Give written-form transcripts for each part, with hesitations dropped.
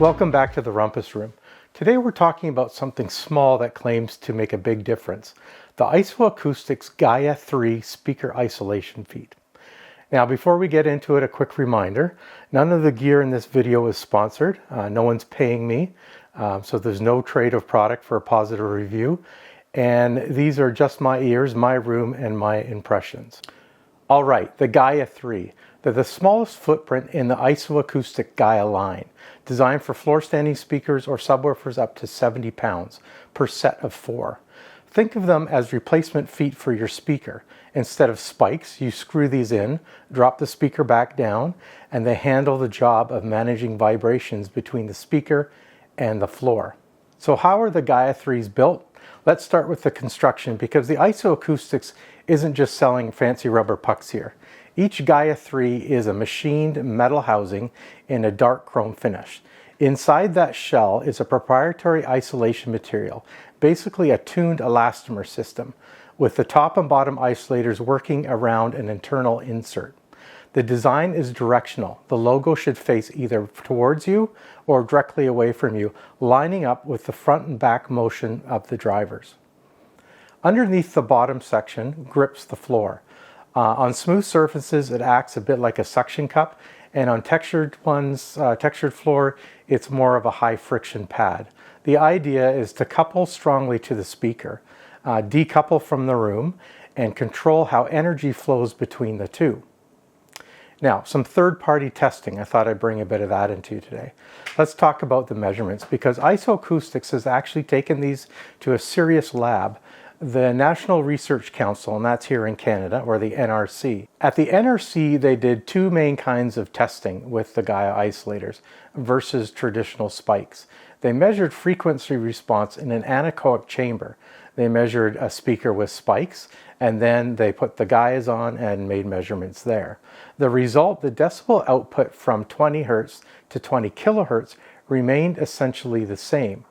Welcome back to the Rumpus Room. Today we're talking about something small that claims to make a big difference. The IsoAcoustics GAIA III speaker isolation feet. Now before we get into it, a quick reminder. None of the gear in this video is sponsored. No one's paying me. So there's no trade of product for a positive review. And these are just my ears, my room, and my impressions. All right, the GAIA III. They're the smallest footprint in the IsoAcoustic GAIA line, designed for floor-standing speakers or subwoofers up to 70 pounds per set of 4. Think of them as replacement feet for your speaker. Instead of spikes, you screw these in, drop the speaker back down, and they handle the job of managing vibrations between the speaker and the floor. So how are the GAIA IIIs built? Let's start with the construction, because the IsoAcoustics isn't just selling fancy rubber pucks here. Each GAIA III is a machined metal housing in a dark chrome finish. Inside that shell is a proprietary isolation material, basically a tuned elastomer system, with the top and bottom isolators working around an internal insert. The design is directional. The logo should face either towards you or directly away from you, lining up with the front and back motion of the drivers. Underneath the bottom section grips the floor. On smooth surfaces, it acts a bit like a suction cup, and on textured floor, it's more of a high friction pad. The idea is to couple strongly to the speaker, decouple from the room, and control how energy flows between the two. Now, some third-party testing. I thought I'd bring a bit of that into today. Let's talk about the measurements, because IsoAcoustics has actually taken these to a serious lab, the National Research Council, and that's here in Canada, or the NRC. At the NRC, they did two main kinds of testing with the GAIA isolators versus traditional spikes. They measured frequency response in an anechoic chamber. They measured a speaker with spikes, and then they put the GAIAs on and made measurements there. The result, the decibel output from 20 Hz to 20 kHz remained essentially the same.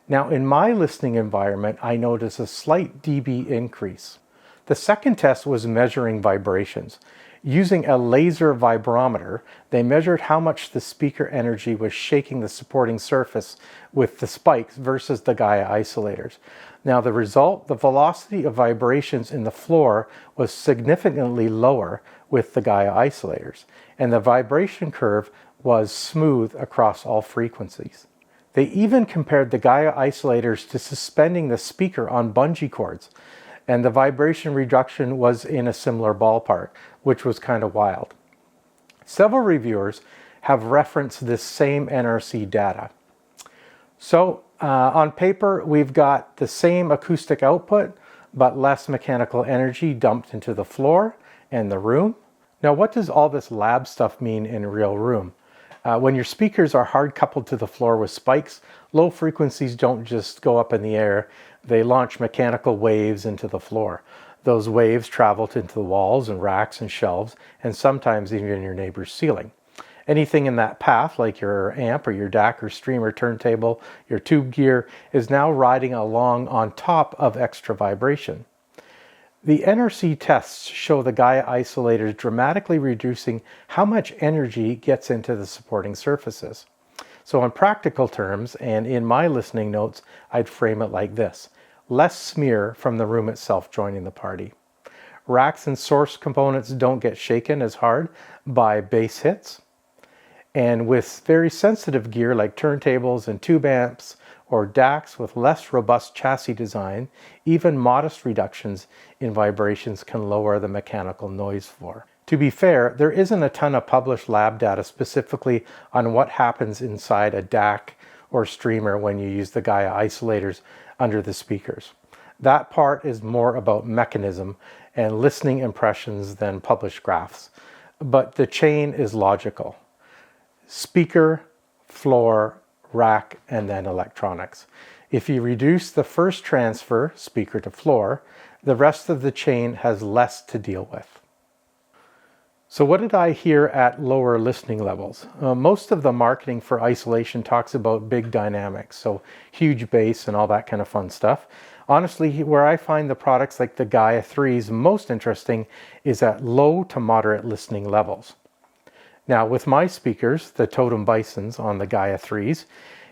Now, in my listening environment, I noticed a slight dB increase. The second test was measuring vibrations. Using a laser vibrometer, they measured how much the speaker energy was shaking the supporting surface with the spikes versus the GAIA isolators. Now, the result, the velocity of vibrations in the floor was significantly lower with the GAIA isolators, and the vibration curve was smooth across all frequencies. They even compared the GAIA isolators to suspending the speaker on bungee cords, and the vibration reduction was in a similar ballpark, which was kind of wild. Several reviewers have referenced this same NRC data. So on paper, we've got the same acoustic output, but less mechanical energy dumped into the floor and the room. Now, what does all this lab stuff mean in a real room? When your speakers are hard coupled to the floor with spikes, low frequencies don't just go up in the air, they launch mechanical waves into the floor. Those waves travel into the walls and racks and shelves, and sometimes even your neighbor's ceiling. Anything in that path, like your amp or your DAC or streamer turntable, your tube gear, is now riding along on top of extra vibration. The NRC tests show the GAIA isolators dramatically reducing how much energy gets into the supporting surfaces. So in practical terms, and in my listening notes, I'd frame it like this. Less smear from the room itself joining the party. Racks and source components don't get shaken as hard by bass hits. And with very sensitive gear like turntables and tube amps, or DACs with less robust chassis design, even modest reductions in vibrations can lower the mechanical noise floor. To be fair, there isn't a ton of published lab data specifically on what happens inside a DAC or streamer when you use the GAIA isolators under the speakers. That part is more about mechanism and listening impressions than published graphs. But the chain is logical. Speaker, floor, rack, and then electronics. If you reduce the first transfer, speaker to floor, the rest of the chain has less to deal with. So what did I hear at lower listening levels? Most of the marketing for isolation talks about big dynamics, so huge bass and all that kind of fun stuff. Honestly, where I find the products like the GAIA IIIs most interesting is at low to moderate listening levels. Now with my speakers, the Totem Bisons on the GAIA 3s,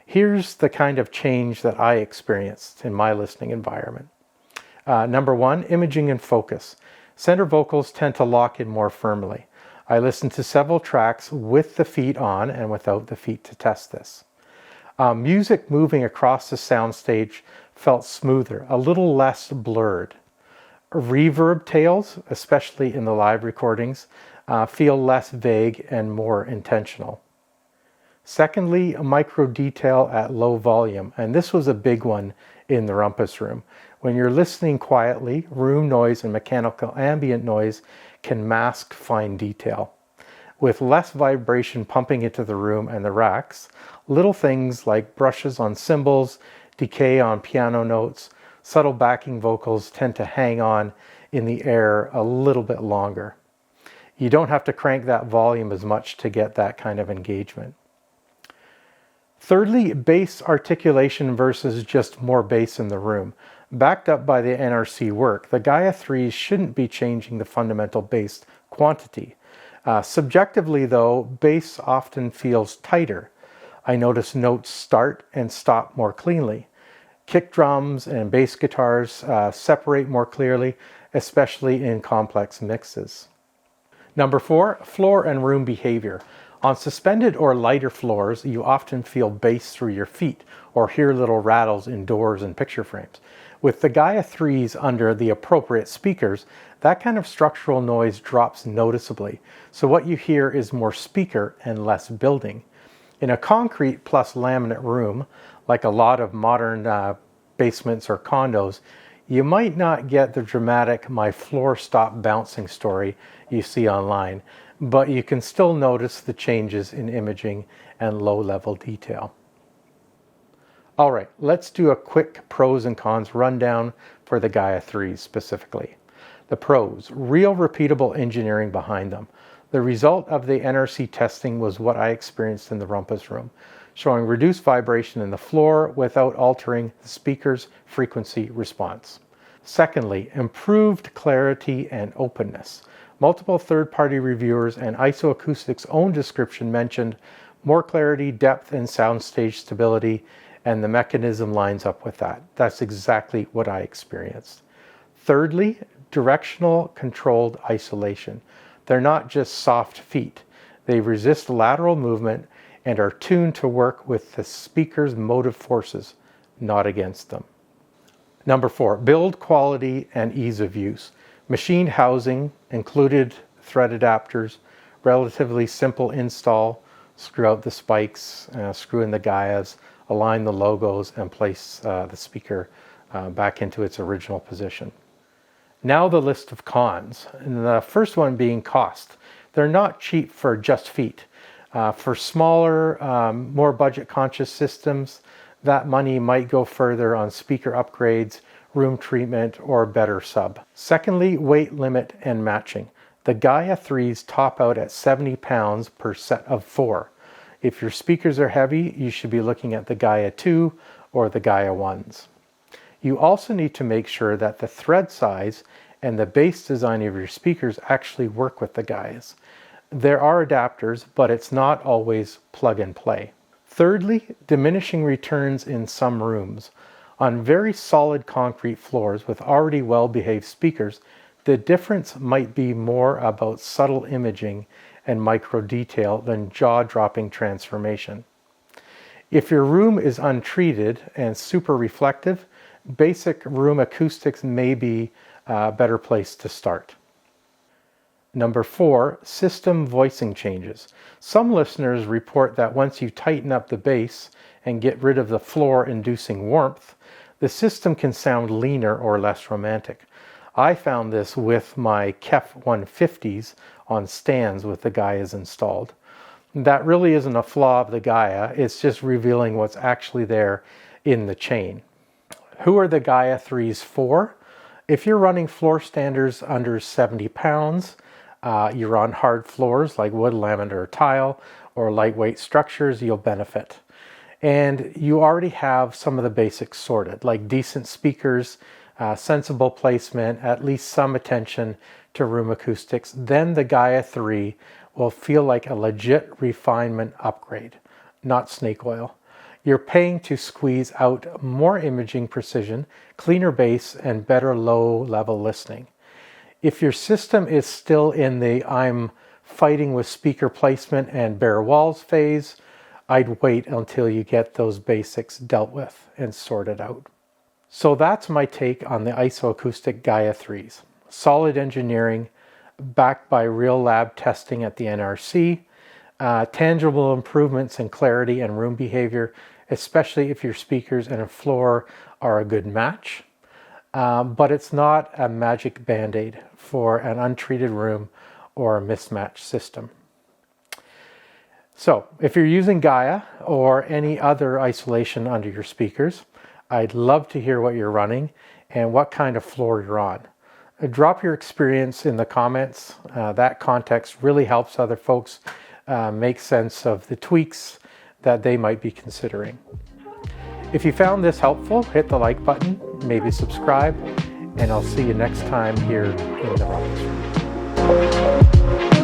here's the kind of change that I experienced in my listening environment. Number one, imaging and focus. Center vocals tend to lock in more firmly. I listened to several tracks with the feet on and without the feet to test this. Music moving across the soundstage felt smoother, a little less blurred. Reverb tails, especially in the live recordings, feel less vague and more intentional. Secondly, a micro detail at low volume, and this was a big one in the rumpus room. When you're listening quietly, room noise and mechanical ambient noise can mask fine detail. With less vibration pumping into the room and the racks, little things like brushes on cymbals, decay on piano notes, subtle backing vocals tend to hang on in the air a little bit longer. You don't have to crank that volume as much to get that kind of engagement. Thirdly, bass articulation versus just more bass in the room. Backed up by the NRC work, the GAIA 3s shouldn't be changing the fundamental bass quantity. Subjectively though, bass often feels tighter. I notice notes start and stop more cleanly. Kick drums and bass guitars separate more clearly, especially in complex mixes. Number four, floor and room behavior. On suspended or lighter floors, you often feel bass through your feet or hear little rattles in doors and picture frames. With the GAIA 3s under the appropriate speakers, that kind of structural noise drops noticeably. So what you hear is more speaker and less building. In a concrete plus laminate room, like a lot of modern basements or condos, you might not get the dramatic "my floor stopped bouncing" story you see online, but you can still notice the changes in imaging and low-level detail. All right, let's do a quick pros and cons rundown for the GAIA 3s specifically. The pros, real repeatable engineering behind them. The result of the NRC testing was what I experienced in the rumpus room, showing reduced vibration in the floor without altering the speaker's frequency response. Secondly, improved clarity and openness. Multiple third-party reviewers and IsoAcoustics' own description mentioned more clarity, depth, and soundstage stability, and the mechanism lines up with that. That's exactly what I experienced. Thirdly, directional controlled isolation. They're not just soft feet. They resist lateral movement and are tuned to work with the speaker's motive forces, not against them. Number four, build quality and ease of use. Machined housing, included thread adapters, relatively simple install, screw out the spikes, screw in the GAIAs, align the logos, and place the speaker back into its original position. Now the list of cons, and the first one being cost. They're not cheap for just feet. For smaller, more budget-conscious systems, that money might go further on speaker upgrades, room treatment, or better sub. Secondly, weight limit and matching. The GAIA 3s top out at 70 pounds per set of 4. If your speakers are heavy, you should be looking at the GAIA 2 or the GAIA 1s. You also need to make sure that the thread size and the base design of your speakers actually work with the GAIAs. There are adapters, but it's not always plug and play. Thirdly, diminishing returns in some rooms. On very solid concrete floors with already well-behaved speakers, the difference might be more about subtle imaging and micro detail than jaw-dropping transformation. If your room is untreated and super reflective, basic room acoustics may be a better place to start. Number four, system voicing changes. Some listeners report that once you tighten up the bass and get rid of the floor-inducing warmth, the system can sound leaner or less romantic. I found this with my KEF 150s on stands with the GAIAs installed. That really isn't a flaw of the GAIA, it's just revealing what's actually there in the chain. Who are the GAIA 3s for? If you're running floor standards under 70 pounds, you're on hard floors like wood, laminate, or tile, or lightweight structures, you'll benefit. And you already have some of the basics sorted, like decent speakers, sensible placement, at least some attention to room acoustics. Then the GAIA 3 will feel like a legit refinement upgrade, not snake oil. You're paying to squeeze out more imaging precision, cleaner bass, and better low-level listening. If your system is still in the I'm fighting with speaker placement and bare walls phase, I'd wait until you get those basics dealt with and sorted out. So that's my take on the IsoAcoustics GAIA IIIs. Solid engineering, backed by real lab testing at the NRC, tangible improvements in clarity and room behavior, especially if your speakers and a floor are a good match. But it's not a magic band-aid for an untreated room or a mismatched system. So if you're using GAIA or any other isolation under your speakers, I'd love to hear what you're running and what kind of floor you're on. Drop your experience in the comments. That context really helps other folks make sense of the tweaks that they might be considering. If you found this helpful, hit the like button, maybe subscribe, and I'll see you next time here in the Ruckus Room.